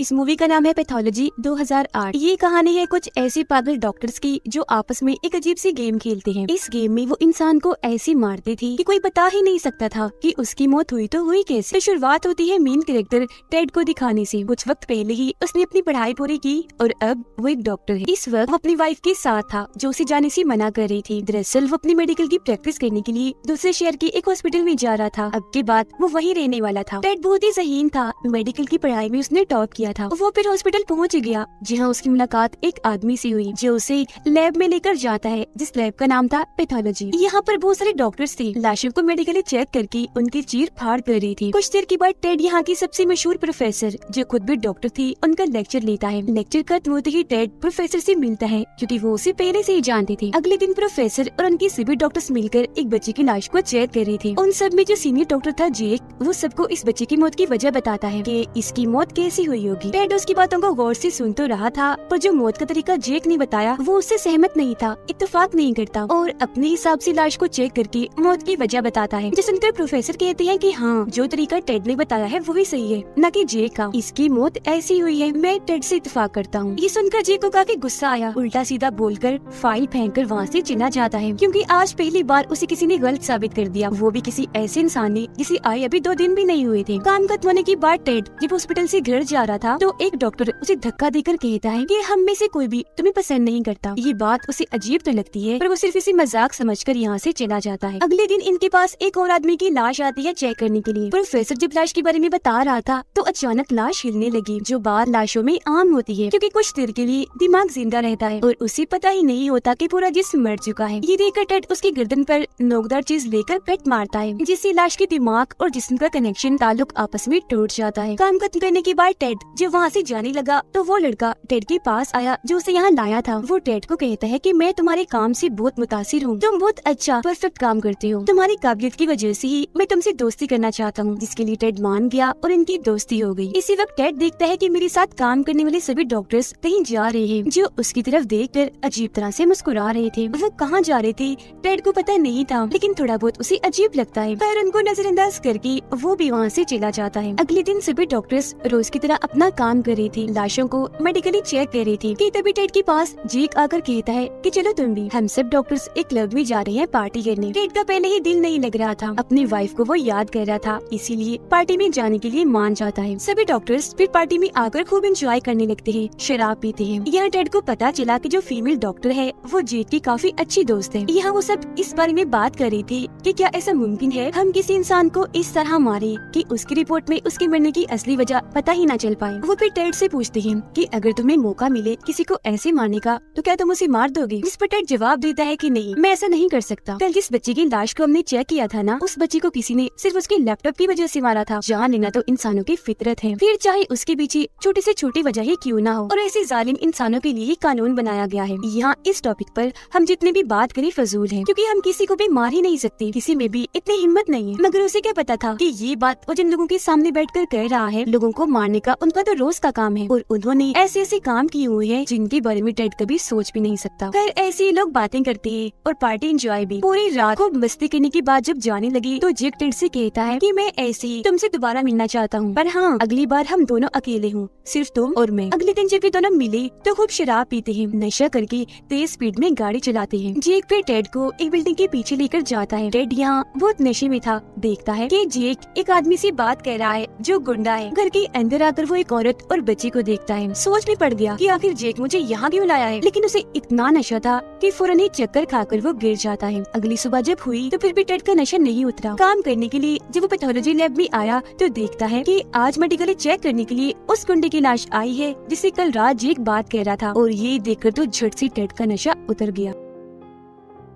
इस मूवी का नाम है पैथोलॉजी 2008। ये कहानी है कुछ ऐसे पागल डॉक्टर्स की जो आपस में एक अजीब सी गेम खेलते हैं। इस गेम में वो इंसान को ऐसे मारते थे कि कोई बता ही नहीं सकता था कि उसकी मौत हुई तो हुई कैसे। तो शुरुआत होती है मेन कैरेक्टर टेड को दिखाने से। कुछ वक्त पहले ही उसने अपनी पढ़ाई पूरी की और अब वो एक डॉक्टर है। इस वक्त वो अपनी वाइफ के साथ था जो उसे जाने से मना कर रही थी। दरअसल वो अपनी मेडिकल की प्रैक्टिस करने के लिए दूसरे शहर के एक हॉस्पिटल में जा रहा था। अब के बाद वो वहीं रहने वाला था। टेड बहुत ही ज़हीन था। मेडिकल की पढ़ाई में उसने टॉप किया था। वो फिर हॉस्पिटल पहुंच गया जहां उसकी मुलाकात एक आदमी से हुई जो उसे लैब में लेकर जाता है जिस लैब का नाम था पैथोलॉजी। यहाँ पर बहुत सारे डॉक्टर्स थे। लाशों को मेडिकली चेक करके उनकी चीर फाड़ कर रही थी। कुछ देर के बाद टेड यहाँ की सबसे मशहूर प्रोफेसर जो खुद भी डॉक्टर थी उनका लेक्चर लेता है। लेक्चर खत्म होते ही टेड प्रोफेसर से मिलता है क्योंकि वो उसे पहले से ही जानते थे। अगले दिन प्रोफेसर और उनके सभी डॉक्टर्स मिलकर एक बच्चे की लाश को चेक कर रही थी। उन सब में जो सीनियर डॉक्टर था जेक, वो सबको इस बच्चे की मौत की वजह बताता है कि इसकी मौत कैसी हुई होगी। टेड उसकी बातों को गौर से सुन तो रहा था पर जो मौत का तरीका जेक ने बताया वो उससे सहमत नहीं था, इत्तेफाक नहीं करता और अपने हिसाब से लाश को चेक करके मौत की वजह बताता है। जिस सुनकर प्रोफेसर कहते हैं कि हाँ, जो तरीका टेड ने बताया है वो भी सही है, न कि जेक का। इसकी मौत ऐसी हुई है, मैं टेड से इत्तेफाक करता हूँ। ये सुनकर जेक को काफी गुस्सा आया। उल्टा सीधा बोलकर फाइल फेंककर वहाँ से चला जाता है क्योंकि आज पहली बार उसे किसी ने गलत साबित कर दिया, वो भी किसी ऐसे इंसान ने जिसे आए अभी 2 दिन भी नहीं हुए थे। काम खत्म होने के बाद टेड जब हॉस्पिटल से घर जा रहा था तो एक डॉक्टर उसे धक्का देकर कहता है कि हम में से कोई भी तुम्हें पसंद नहीं करता। ये बात उसे अजीब तो लगती है पर वो सिर्फ इसे मजाक समझकर यहाँ से चला जाता है। अगले दिन इनके पास एक और आदमी की लाश आती है चेक करने के लिए। प्रोफेसर जब लाश के बारे में बता रहा था तो अचानक लाश हिलने लगी, जो बात लाशों में आम होती है क्योंकि कुछ देर के लिए दिमाग जिंदा रहता है और उसे पता ही नहीं होता कि पूरा जिस्म मर चुका है। ये देखकर टेड उसकी गर्दन पर नोकदार चीज लेकर कट मारता है जिससे लाश के दिमाग और जिस्म का कनेक्शन ताल्लुक आपस में टूट जाता है। काम खत्म करने के बाद टेड जब वहाँ से जाने लगा तो वो लड़का टेड के पास आया जो उसे यहाँ लाया था। वो टेड को कहता है कि मैं तुम्हारे काम से बहुत मुतासिर हूँ, तुम बहुत अच्छा परफेक्ट काम करते हो, तुम्हारी काबिलियत की वजह से ही मैं तुमसे दोस्ती करना चाहता हूँ। जिसके लिए टेड मान गया और इनकी दोस्ती हो गई। इसी वक्त टेड देखता है कि मेरे साथ काम करने वाले सभी डॉक्टर्स कहीं जा रहे हैं जो उसकी तरफ देखकर अजीब तरह से मुस्कुरा रहे थे। वो कहाँ जा रहे थे टेड को पता नहीं था, लेकिन थोड़ा बहुत उसे अजीब लगता है। पर उनको नजरअंदाज करके वो भी वहाँ से चला जाता है। अगले दिन सभी डॉक्टर्स रोज की तरह अपना काम कर रही थी, लाशों को मेडिकली चेक कर रही थी कि तभी टेड के पास जेक आकर कहता है कि चलो तुम भी, हम सब डॉक्टर्स एक क्लब में जा रहे हैं पार्टी करने। टेड का पहले ही दिल नहीं लग रहा था, अपनी वाइफ को वो याद कर रहा था, इसीलिए पार्टी में जाने के लिए मान जाता है। सभी डॉक्टर्स फिर पार्टी में आकर खूब एंजॉय करने लगते हैं, शराब पीते हैं। यहाँ टेड को पता चला कि जो फीमेल डॉक्टर है वो जेक की काफी अच्छी दोस्त है। यहाँ वो सब इस बारे में बात कर रही थी कि क्या ऐसा मुमकिन है हम किसी इंसान को इस तरह मारे कि उसकी रिपोर्ट में उसके मरने की असली वजह पता ही न चल पाए। वो फिर टेड से पूछते हैं कि अगर तुम्हें मौका मिले किसी को ऐसे मारने का तो क्या तुम उसे मार दोगे? जिस पर टेड जवाब देता है कि नहीं, मैं ऐसा नहीं कर सकता। कल जिस बच्चे की लाश को हमने चेक किया था ना, उस बच्चे को किसी ने सिर्फ उसके लैपटॉप की वजह से मारा था। जान लेना तो इंसानों की फितरत है, फिर चाहे उसके पीछे छोटी से छोटी वजह ही क्यों ना हो। और ऐसे जालिम इंसानों के लिए कानून बनाया गया है। यहाँ इस टॉपिक पर हम जितने भी बात करें फजूल है क्योंकि हम किसी को भी मार ही नहीं सकते, किसी में भी इतनी हिम्मत नहीं है। मगर उसे क्या पता था कि ये बात वो जिन लोगों के सामने बैठकर कह रहा है, लोगों को मारने का उनका तो रोज का काम है और उन्होंने ऐसे ऐसे काम किए हुए हैं जिनके बारे में टेड कभी सोच भी नहीं सकता। खैर ऐसे लोग बातें करते हैं और पार्टी एंजॉय भी। पूरी रात को मस्ती करने के बाद जब जाने लगी तो जेक टेड से कहता है कि मैं ऐसे ही तुमसे दोबारा मिलना चाहता हूँ, पर हाँ अगली बार हम दोनों अकेले हूँ, सिर्फ तुम और मैं। अगले दिन जब ये दोनों मिले तो खूब शराब पीते हैं, नशा करके तेज स्पीड में गाड़ी चलाते हैं। जेक फिर टेड को एक बिल्डिंग के पीछे लेकर जाता है। टेड यहाँ बहुत नशे में था, देखता है कि जेक एक आदमी से बात कर रहा है जो गुंडा है। घर के अंदर आकर वो एक औरत और बच्ची को देखता है। सोच में पड़ गया कि आखिर जेक मुझे यहाँ क्यों लाया है, लेकिन उसे इतना नशा था कि फौरन ही चक्कर खाकर वो गिर जाता है। अगली सुबह जब हुई तो फिर भी टेड का नशा नहीं उतरा। काम करने के लिए जब वो पैथोलॉजी लैब में आया तो देखता है कि आज मेडिकली चेक करने के लिए उस गुंडे की लाश आई है जिससे कल रात जेक बात कर रहा था। और ये देखकर तो झट से टेड का नशा उतर गया।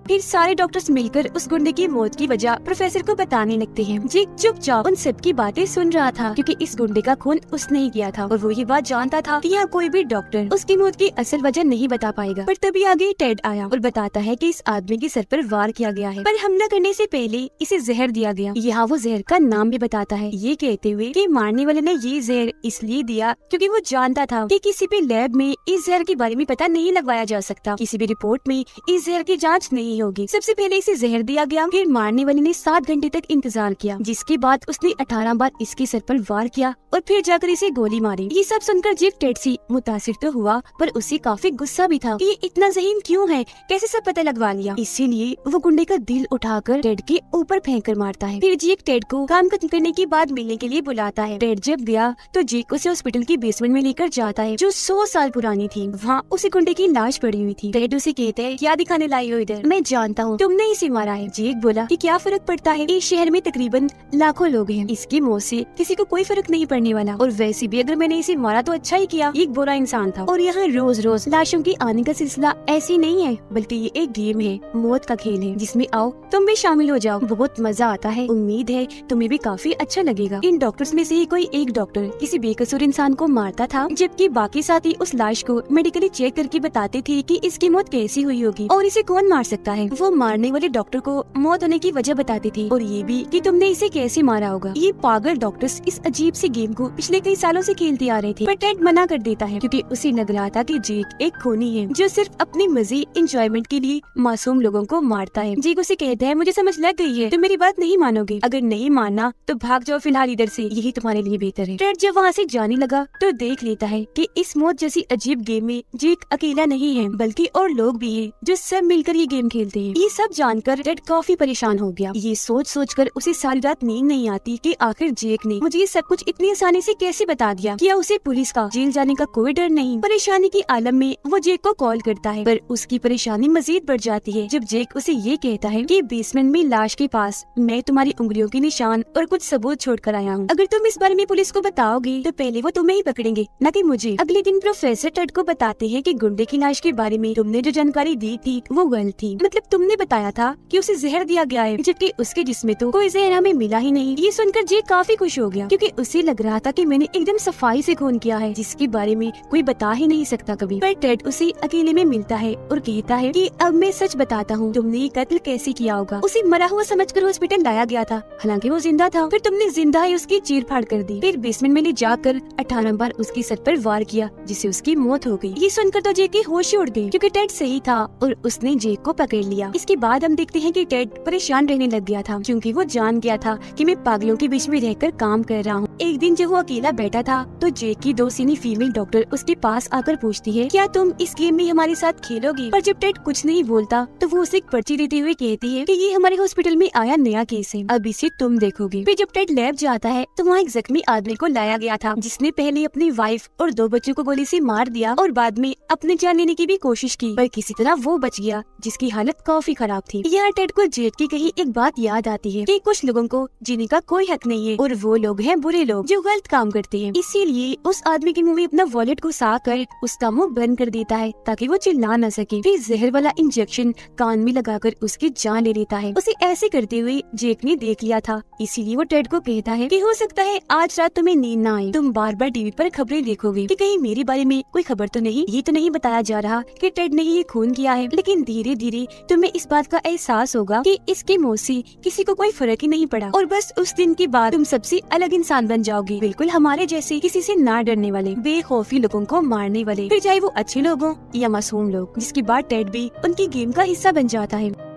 फिर सारे डॉक्टर्स मिलकर उस गुंडे की मौत की वजह प्रोफेसर को बताने लगते हैं। जेक चुपचाप उन सब की बातें सुन रहा था क्योंकि इस गुंडे का खून उसने ही किया था और वो ये बात जानता था कि यहाँ कोई भी डॉक्टर उसकी मौत की असल वजह नहीं बता पाएगा। पर तभी आगे टेड आया और बताता है कि इस आदमी के सर पर वार किया गया है, पर हमला करने से पहले इसे जहर दिया गया। यहाँ वो जहर का नाम भी बताता है, ये कहते हुए कि मारने वाले ने ये जहर इसलिए दिया क्योंकि वो जानता था कि किसी भी लैब में इस जहर के बारे में पता नहीं लगवाया जा सकता, किसी भी रिपोर्ट में इस जहर की जाँच नहीं नहीं होगी। सबसे पहले इसे जहर दिया गया, फिर मारने वाले ने 7 घंटे तक इंतजार किया, जिसके बाद उसने 18 बार इसके सर पर वार किया और फिर जाकर इसे गोली मारी। ये सब सुनकर जेक टेड से मुतासिर तो हुआ, पर उसे काफी गुस्सा भी था कि ये इतना ज़हीन क्यों है, कैसे सब पता लगवा लिया। इसीलिए वो गुंडे का दिल उठाकर टेड के ऊपर फेंक कर मारता है। फिर जेक टेड को काम खत्म करने के बाद मिलने के लिए बुलाता है। टेड जब गया तो जेक उसे हॉस्पिटल की बेसमेंट में लेकर जाता है, जो 100 साल पुरानी थी। वहाँ उसी गुंडे की लाश पड़ी हुई थी। टेड उसे कहते हैं, क्या दिखाने लाई हो इधर? मैं जानता हूँ तुमने इसे मारा है। जेक बोला कि क्या फर्क पड़ता है, इस शहर में तकरीबन लाखों लोग हैं, इसकी मौत से किसी को कोई फर्क नहीं पड़ने वाला। और वैसे भी अगर मैंने इसे मारा तो अच्छा ही किया, एक बुरा इंसान था। और यहाँ रोज रोज लाशों की आने का सिलसिला ऐसी नहीं है, बल्कि ये एक गेम है, मौत का खेल है, जिसमें आओ तुम भी शामिल हो जाओ, बहुत मजा आता है। उम्मीद है तुम्हें भी काफी अच्छा लगेगा। इन डॉक्टर्स में से ही कोई एक डॉक्टर किसी बेकसूर इंसान को मारता था, जबकि बाकी साथी उस लाश को मेडिकली चेक करके बताते थे कि इसकी मौत कैसी हुई होगी और इसे कौन मार सकता है। वो मारने वाले डॉक्टर को मौत होने की वजह बताते थे और ये भी कि तुमने इसे कैसे मारा होगा। ये पागल डॉक्टर्स इस अजीब सी गेम को पिछले कई सालों से खेलते आ रहे थे, पर टेड मना कर देता है क्योंकि उसे लग रहा था कि जेक एक खूनी है जो सिर्फ अपनी मजे एंजॉयमेंट के लिए मासूम लोगों को मारता है। जेक उसे कहता है, मुझे समझ लग गई है, तुम मेरी बात नहीं मानोगे, अगर नहीं मानना तो भाग जाओ फिलहाल इधर से, यही तुम्हारे लिए बेहतर है। टेड जब वहाँ से जाने लगा तो देख लेता है कि इस मौत जैसी अजीब गेम में जेक अकेला नहीं है, बल्कि और लोग भी हैं जो सब मिलकर ये गेम खेलते हैं। ये सब जानकर टेड काफी परेशान हो गया। ये सोच कर उसे सारी रात नींद नहीं आती कि आखिर जेक ने मुझे ये सब कुछ इतनी आसानी से कैसे बता दिया। क्या उसे पुलिस का, जेल जाने का कोई डर नहीं? परेशानी की आलम में वो जेक को कॉल करता है, पर उसकी परेशानी मजीद बढ़ जाती है जब जेक उसे ये कहता है कि बेसमेंट में लाश के पास मैं तुम्हारी उंगलियों के निशान और कुछ सबूत छोड़ कर आया हूँ। अगर तुम इस बारे में पुलिस को बताओगे तो पहले वो तुम्हें ही पकड़ेंगे, न कि मुझे। अगले दिन प्रोफेसर टेड को बताते हैं कि गुंडे की लाश के बारे में तुमने जो जानकारी दी थी वो गलत थी। मतलब तुमने बताया था कि उसे जहर दिया गया है, जबकि उसके जिस्म तो कोई जहर हमें मिला ही नहीं। ये सुनकर जेक काफी खुश हो गया क्योंकि उसे लग रहा था कि मैंने एकदम सफाई से खून किया है, जिसके बारे में कोई बता ही नहीं सकता कभी। पर टेड उसे अकेले में मिलता है और कहता है कि अब मैं सच बताता हूँ, तुमने ये कत्ल कैसे किया होगा। उसे मरा हुआ समझकर हॉस्पिटल लाया गया था, हालांकि वो जिंदा था। फिर तुमने जिंदा ही उसकी चीर फाड़ कर दी, फिर बेसमेंट में ले जाकर 18 बार उसके सर पर वार किया, जिससे उसकी मौत हो गई। ये सुनकर तो जेक की होश उड़ गई क्योंकि टेड सही था और उसने जेक को पकड़ लिया। इसके बाद हम देखते हैं कि टेड परेशान रहने लग गया था क्योंकि वो जान गया था कि मैं पागलों के बीच में रहकर काम कर रहा हूँ। एक दिन जब वो अकेला बैठा था तो जेक की दो सीनी फीमेल डॉक्टर उसके पास आकर पूछती है, क्या तुम इस गेम में हमारे साथ खेलोगे? पर जब टेड कुछ नहीं बोलता तो वो उसे एक पर्ची देते हुए कहती है कि ये हमारे हॉस्पिटल में आया नया केस है, अब इसे तुम देखोगे। फिर जब टेड लैब जाता है तो वहाँ एक जख्मी आदमी को लाया गया था जिसने पहले अपनी वाइफ और 2 बच्चों को गोली से मार दिया और बाद में अपनी जान लेने की भी कोशिश की, पर किसी तरह वो बच गया, जिसकी हालत काफी खराब थी। यहाँ टेड को जेक की कही एक बात याद आती है कि कुछ लोगों को जीने का कोई हक नहीं है और वो लोग हैं बुरे लोग जो गलत काम करते हैं। इसीलिए उस आदमी के मुंह में अपना वॉलेट घुसा कर उसका मुंह बंद कर देता है ताकि वो चिल्ला न सके। फिर जहर वाला इंजेक्शन कान में लगाकर उसकी जान ले लेता है। उसे ऐसे करते हुए जेक ने देख लिया था, इसीलिए वो टेड को कहता है कि हो सकता है आज रात तुम्हें नींद ना आए, तुम बार बार टीवी पर खबरें देखोगे कि कहीं मेरे बारे में कोई खबर तो नहीं। ये तो नहीं बताया जा रहा कि टेड ने ये खून किया है, लेकिन धीरे धीरे तुम्हें इस बात का एहसास होगा कि इसकी मौत से किसी को कोई फर्क ही नहीं पड़ा और बस उस दिन के बाद तुम सबसे अलग इंसान बन जाओगे, बिल्कुल हमारे जैसे किसी से ना डरने वाले, बेखौफी लोगों को मारने वाले, फिर चाहे वो अच्छे लोग हों या मासूम लोग। जिसके बाद टेड भी उनकी गेम का हिस्सा बन जाता है।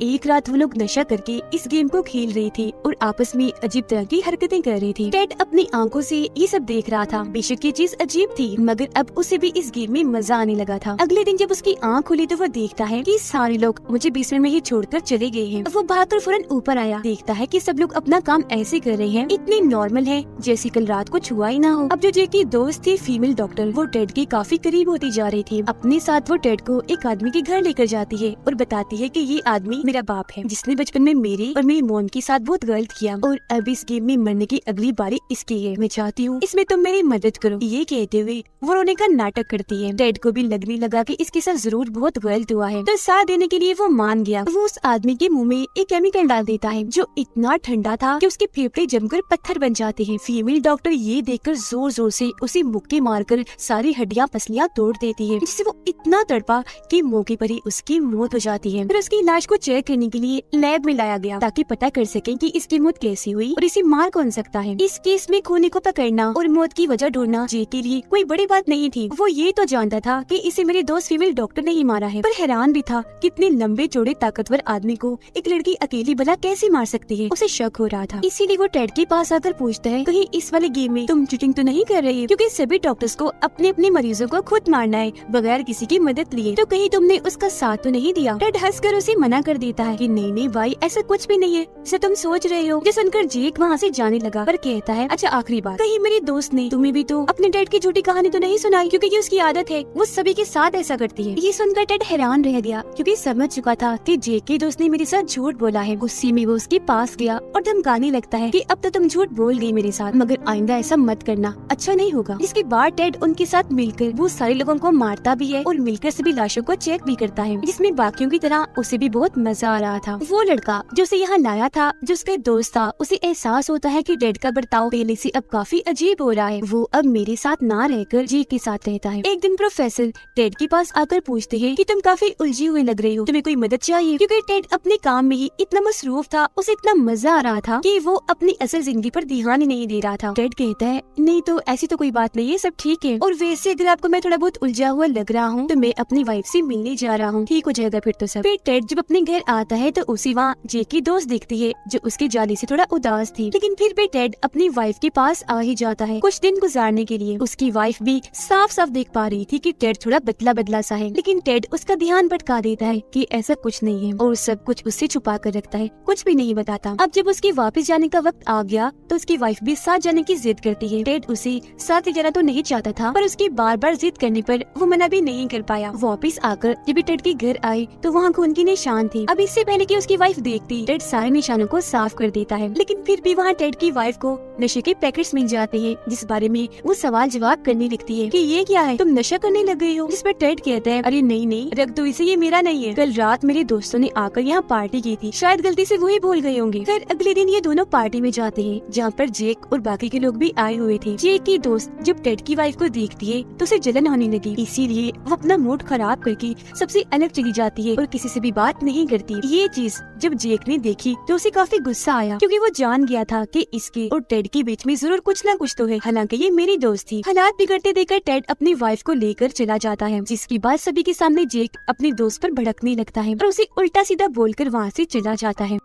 एक रात वो लोग नशा करके इस गेम को खेल रहे थे और आपस में अजीब तरह की हरकतें कर रहे थे। टेड अपनी आंखों से ये सब देख रहा था। बेशक ये चीज अजीब थी, मगर अब उसे भी इस गेम में मजा आने लगा था। अगले दिन जब उसकी आंख खुली तो वो देखता है कि सारे लोग मुझे बेसमेंट में ही छोड़कर चले गए हैं। वो भागकर फौरन ऊपर आया, देखता है कि सब लोग अपना काम ऐसे कर रहे हैं, इतने नॉर्मल है जैसे कल रात कुछ हुआ ही ना हो। अब जो जेक की दोस्त थी फीमेल डॉक्टर, वो टेड के काफी करीब होती जा रही थी। अपने साथ वो टेड को एक आदमी के घर लेकर जाती है और बताती है कि ये आदमी मेरा बाप है, जिसने बचपन में मेरे और मेरी मॉम के साथ बहुत गलत किया और अब इस गेम में मरने की अगली बारी इसकी है। मैं चाहती हूँ इसमें तुम मेरी मदद करो। ये कहते हुए वो रोने का नाटक करती है। टेड को भी लगने लगा कि इसके साथ जरूर बहुत गलत हुआ है, तो साथ देने के लिए वो मान गया। वो उस आदमी के मुंह में एक केमिकल डाल देता है जो इतना ठंडा था कि उसके फेफड़े जमकर पत्थर बन जाते हैं। फीमेल डॉक्टर ये देखकर जोर जोर से उसे मुक्के मारकर सारी हड्डियां पसलियां तोड़ देती है, जिससे वो इतना तड़पा कि मौके पर ही उसकी मौत हो जाती है। फिर उसकी लाश को चेक चेक करने के लिए लैब में लाया गया ताकि पता कर सके कि इसकी मौत कैसे हुई और इसे मार कौन सकता है। इस केस में खूनी को पकड़ना और मौत की वजह ढूंढना जेक के लिए कोई बड़ी बात नहीं थी। वो ये तो जानता था कि इसे मेरे दोस्त फीमेल डॉक्टर ने ही मारा है, पर हैरान भी था कितने लंबे चौड़े ताकतवर आदमी को एक लड़की अकेली भला कैसे मार सकती है। उसे शक हो रहा था, इसीलिए वो टेड के पास आकर पूछता है, कहीं इस वाले गेम में तुम चीटिंग तो नहीं कर रही? क्योंकि सभी डॉक्टर्स को अपने अपने मरीजों को खुद मारना है बगैर किसी की मदद लिए, तो कहीं तुमने उसका साथ तो नहीं दिया? टेड हंसकर उसे मना कर देता है कि नहीं नहीं भाई, ऐसा कुछ भी नहीं है जैसे तुम सोच रहे हो। जो सुनकर जेक वहाँ से जाने लगा, पर कहता है, अच्छा आखिरी बात, कहीं मेरे दोस्त ने तुम्हें भी तो अपने डैड की झूठी कहानी तो नहीं सुनाई? क्योंकि ये उसकी आदत है, वो सभी के साथ ऐसा करती है। ये सुनकर टेड हैरान रह गया क्योंकि समझ चुका था कि जेक के दोस्त ने मेरे साथ झूठ बोला है। गुस्से में वो उसके पास गया और धमकाने लगता है कि अब तो तुम झूठ बोल गई मेरे साथ, मगर आइंदा ऐसा मत करना, अच्छा नहीं होगा। इसके बाद टेड उनके साथ मिलकर वो सारे लोगों को मारता भी है और मिलकर सभी लाशों को चेक भी करता है, जिसमें बाकियों की तरह उसे भी बहुत मजा आ रहा था। वो लड़का जो उसे यहाँ लाया था, जो उसका दोस्त था, उसे एहसास होता है कि टेड का बर्ताव पहले से अब काफी अजीब हो रहा है। वो अब मेरे साथ ना रहकर जेक के साथ रहता है। एक दिन प्रोफेसर टेड के पास आकर पूछते हैं कि तुम काफी उलझी हुई लग रही हो, तुम्हें कोई मदद चाहिए? क्योंकि टेड अपने काम में ही इतना मसरूफ था, उसे इतना मजा आ रहा था कि वो अपनी असल जिंदगी पर ध्यान ही नहीं दे रहा था। टेड कहता है, नहीं तो ऐसी तो कोई बात नहीं है, सब ठीक है। और वैसे अगर आपको मैं थोड़ा बहुत उलझा हुआ लग रहा हूँ तो मैं अपनी वाइफ से मिलने जा रहा हूँ, ठीक हो जाएगा फिर तो सब। फिर टेड जब अपने घर आता है तो उसी वहाँ जेक की दोस्त दिखती है जो उसके जाने से थोड़ा उदास थी, लेकिन फिर भी टेड अपनी वाइफ के पास आ ही जाता है कुछ दिन गुजारने के लिए। उसकी वाइफ भी साफ साफ देख पा रही थी कि टेड थोड़ा बदला बदला सा है, लेकिन टेड उसका ध्यान भटका देता है कि ऐसा कुछ नहीं है और सब कुछ उससे छुपा कर रखता है, कुछ भी नहीं बताता। अब जब उसके वापस जाने का वक्त आ गया तो उसकी वाइफ भी साथ जाने की जिद करती है। टेड उसे साथ ले जाना तो नहीं चाहता था, पर उसकी बार बार जिद करने पर वो मना भी नहीं कर पाया। वापस आकर जब टेड के घर आए तो वहाँ खून की निशान थी। अब इससे पहले कि उसकी वाइफ देखती, टेड सारे निशानों को साफ कर देता है, लेकिन फिर भी वहाँ टेड की वाइफ को नशे के पैकेट्स मिल जाते हैं, जिस बारे में वो सवाल जवाब करने लगती है कि ये क्या है, तुम नशा करने लग गई हो? जिस पर टेड कहता है, अरे नहीं नहीं, रख दो इसे, ये मेरा नहीं है। कल रात मेरे दोस्तों ने आकर यहाँ पार्टी की थी, शायद गलती से वही भूल गए होंगे। फिर अगले दिन ये दोनों पार्टी में जाते हैं जहाँ पर जेक और बाकी के लोग भी आए हुए थे। जेक की दोस्त जब टेड की वाइफ को देखती है तो उसे जलन होने लगी, इसीलिए वो अपना मूड खराब करके सबसे अलग चली जाती है और किसी से भी बात नहीं करती। ये चीज जब जेक ने देखी तो उसे काफी गुस्सा आया, क्योंकि वो जान गया था कि इसके और टेड के बीच में जरूर कुछ ना कुछ तो है, हालांकि ये मेरी दोस्त थी। हालात बिगड़ते देखकर टेड अपनी वाइफ को लेकर चला जाता है, जिसके बाद सभी के सामने जेक अपने दोस्त पर भड़कने लगता है और उसे उल्टा सीधा बोलकर वहाँ से चला जाता है।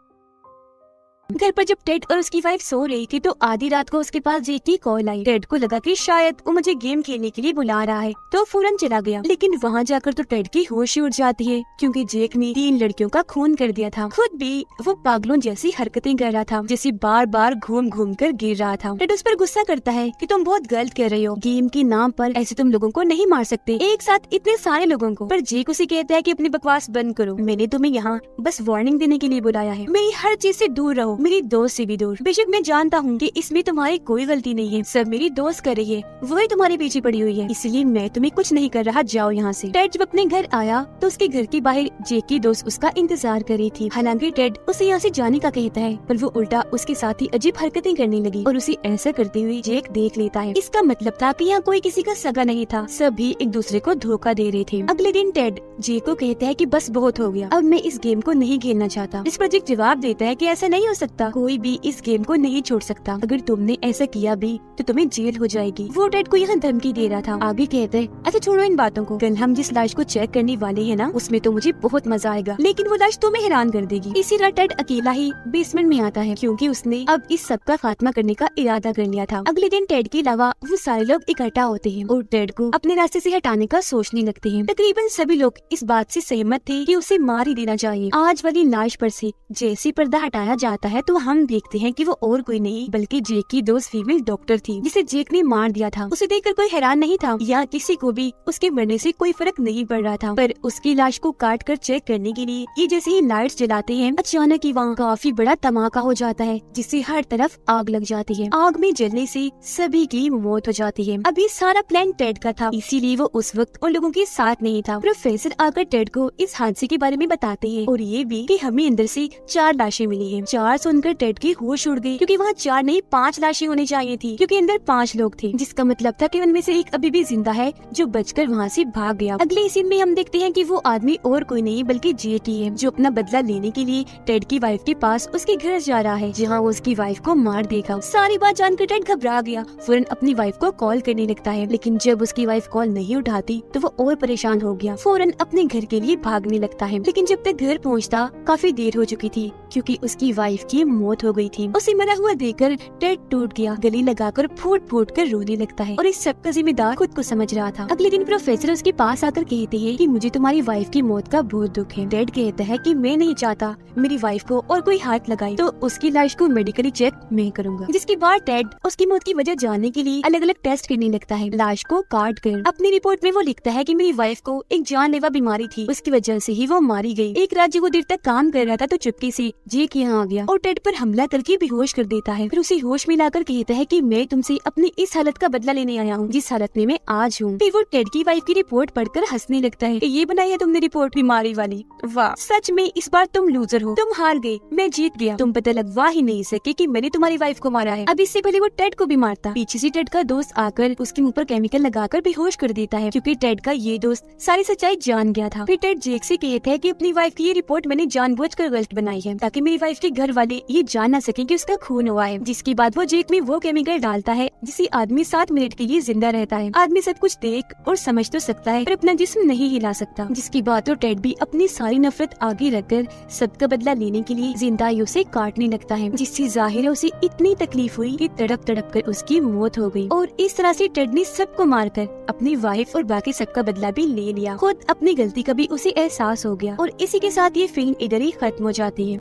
घर पर जब टेड और उसकी वाइफ सो रही थी तो आधी रात को उसके पास जेक की कॉल आई। टेड को लगा कि शायद वो मुझे गेम खेलने के लिए बुला रहा है, तो फौरन चला गया, लेकिन वहाँ जाकर तो टेड की होश उड़ जाती है क्योंकि जेक ने 3 लड़कियों का खून कर दिया था। खुद भी वो पागलों जैसी हरकतें कर रहा था, जैसे बार बार घूम घूम कर गिर रहा था। टेड उस पर गुस्सा करता है कि तुम बहुत गलत कर रहे हो, गेम के नाम पर ऐसे तुम लोगों को नहीं मार सकते, एक साथ इतने सारे लोगों को। पर जेक उसे कहता है कि अपनी बकवास बंद करो, मैंने तुम्हें यहाँ बस वार्निंग देने के लिए बुलाया है, मेरी हर चीज से दूर रहो, मेरी दोस्त से भी दूर। बेशक मैं जानता हूँ कि इसमें तुम्हारी कोई गलती नहीं है, सब मेरी दोस्त कर रही है, वही तुम्हारे पीछे पड़ी हुई है, इसलिए मैं तुम्हें कुछ नहीं कर रहा, जाओ यहाँ से। टेड जब अपने घर आया तो उसके घर के बाहर जेक की दोस्त उसका इंतजार कर रही थी। हालांकि टेड उसे यहाँ से जाने का कहता है, पर वो उल्टा उसके साथ ही अजीब हरकतें करने लगी और उसे ऐसा करते हुए जेक देख लेता है। इसका मतलब था कि यहाँ कोई किसी का सगा नहीं था, सभी एक दूसरे को धोखा दे रहे थे। अगले दिन टेड जेक को कहता है कि बस बहुत हो गया, अब मैं इस गेम को नहीं खेलना चाहता। इस पर जेक जवाब देता है कि ऐसा नहीं हो सकता, कोई भी इस गेम को नहीं छोड़ सकता, अगर तुमने ऐसा किया भी तो तुम्हें जेल हो जाएगी। वो टेड को यहाँ धमकी दे रहा था। आगे कहते हैं, अच्छा छोड़ो इन बातों को, कल हम जिस लाश को चेक करने वाले हैं ना, उसमें तो मुझे बहुत मजा आएगा, लेकिन वो लाश तुम्हें हैरान कर देगी। इसी तरह टेड अकेला ही बेसमेंट में आता है क्योंकि उसने अब इस सब का खात्मा करने का इरादा कर लिया था। अगले दिन टेड के अलावा वो सारे लोग इकट्ठा होते हैं और टेड को अपने रास्ते से हटाने का सोचने लगते हैं। तकरीबन सभी लोग इस बात से सहमत थे कि उसे मार ही देना चाहिए। आज वाली लाश पर से जैसे पर्दा हटाया जाता है तो हम देखते हैं कि वो और कोई नहीं बल्कि जेक की दोस्त फीमेल डॉक्टर थी, जिसे जेक ने मार दिया था। उसे देखकर कोई हैरान नहीं था या किसी को भी उसके मरने से कोई फर्क नहीं पड़ रहा था, पर उसकी लाश को काट कर चेक करने के लिए ये जैसे ही लाइट्स जलाते हैं, अचानक ही वहाँ काफी बड़ा धमाका हो जाता है, जिससे हर तरफ आग लग जाती है। आग में जलने से सभी की मौत हो जाती है। अभी सारा प्लान टेड का था, इसीलिए वो उस वक्त उन लोगों के साथ नहीं था। प्रोफेसर आकर टेड को इस हादसे के बारे में बताते हैं और ये भी कि हमें अंदर से 4 लाशें मिली हैं, 4 सुनकर टेड की होश उड़ गई, क्योंकि वहाँ 4 नहीं 5 लाशें होनी चाहिए थी, क्योंकि अंदर 5 लोग थे, जिसका मतलब था कि उनमें से एक अभी भी जिंदा है जो बचकर वहाँ से भाग गया। अगले सीन में हम देखते हैं कि वो आदमी और कोई नहीं बल्कि जेटी है, जो अपना बदला लेने के लिए टेड की वाइफ के पास उसके घर जा रहा है, जहाँ वो उसकी वाइफ को मार देगा। सारी बात जानकर टेड घबरा गया, फौरन अपनी वाइफ को कॉल करने लगता है, लेकिन जब उसकी वाइफ कॉल नहीं उठाती तो वो और परेशान हो गया, फौरन अपने घर के लिए भागने लगता है। लेकिन जब तक घर पहुँचता काफी देर हो चुकी थी, क्योंकि उसकी वाइफ की मौत हो गई थी। उसे मरा हुआ देखकर टेड टूट गया, गले लगाकर फूट फूट कर रोने लगता है और इस सब का जिम्मेदार खुद को समझ रहा था। अगले दिन प्रोफेसर उसके पास आकर कहते हैं कि मुझे तुम्हारी वाइफ की मौत का बहुत दुख है। टेड कहता है कि मैं नहीं चाहता मेरी वाइफ को और कोई हाथ लगाए, तो उसकी लाश को मेडिकली चेक मैं करूंगा। जिसके बाद टेड उसकी मौत की वजह जानने के लिए अलग अलग टेस्ट करने लगता है। लाश को काट कर अपनी रिपोर्ट में वो लिखता है कि मेरी वाइफ को एक जानलेवा बीमारी थी, उसकी वजह से ही वो मारी गई। एक रात जब वो देर तक काम कर रहा था तो चुपके से जेक यहाँ आ गया और टेड पर हमला करके बेहोश कर देता है। फिर उसे होश में लाकर कहता है कि मैं तुमसे अपनी इस हालत का बदला लेने आया हूँ, जिस हालत में मैं आज हूँ। फिर वो टेड की वाइफ की रिपोर्ट पढ़कर हंसने लगता है। ये बनाई है तुमने रिपोर्ट बीमारी वाली, वाह सच में इस बार तुम लूजर हो, तुम हार गए, मैं जीत गया। तुम पता लगवा ही नहीं सके कि मैंने तुम्हारी वाइफ को मारा है। अब इससे पहले वो टेड को भी मारता, पीछे से टेड का दोस्त आकर उसके मुंह पर केमिकल लगाकर बेहोश कर देता है, क्योंकि टेड का ये दोस्त सारी सच्चाई जान गया था। फिर टेड जेक से कहता है कि अपनी वाइफ की ये रिपोर्ट मैंने जानबूझकर गलत बनाई है, ताकि मेरी वाइफ के घर वाले ये जान न सके कि उसका खून हुआ है। जिसके बाद वो जेक में वो केमिकल डालता है जिससे आदमी 7 मिनट के लिए जिंदा रहता है। आदमी सब कुछ देख और समझ तो सकता है पर अपना जिस्म नहीं हिला सकता। जिसके बाद तो टेड भी अपनी सारी नफरत आगे रखकर सबका बदला लेने के लिए जिंदाइयों से काटने लगता है, जिससे जाहिर है उसे इतनी तकलीफ हुई कि तड़प तड़प कर उसकी मौत हो गई। और इस तरह से टेड ने सबको मारकर अपनी वाइफ और बाकी सबका बदला भी ले लिया। खुद अपनी गलती का भी उसे एहसास हो गया और इसी के साथ ये फिल्म इधर ही खत्म हो जाती है।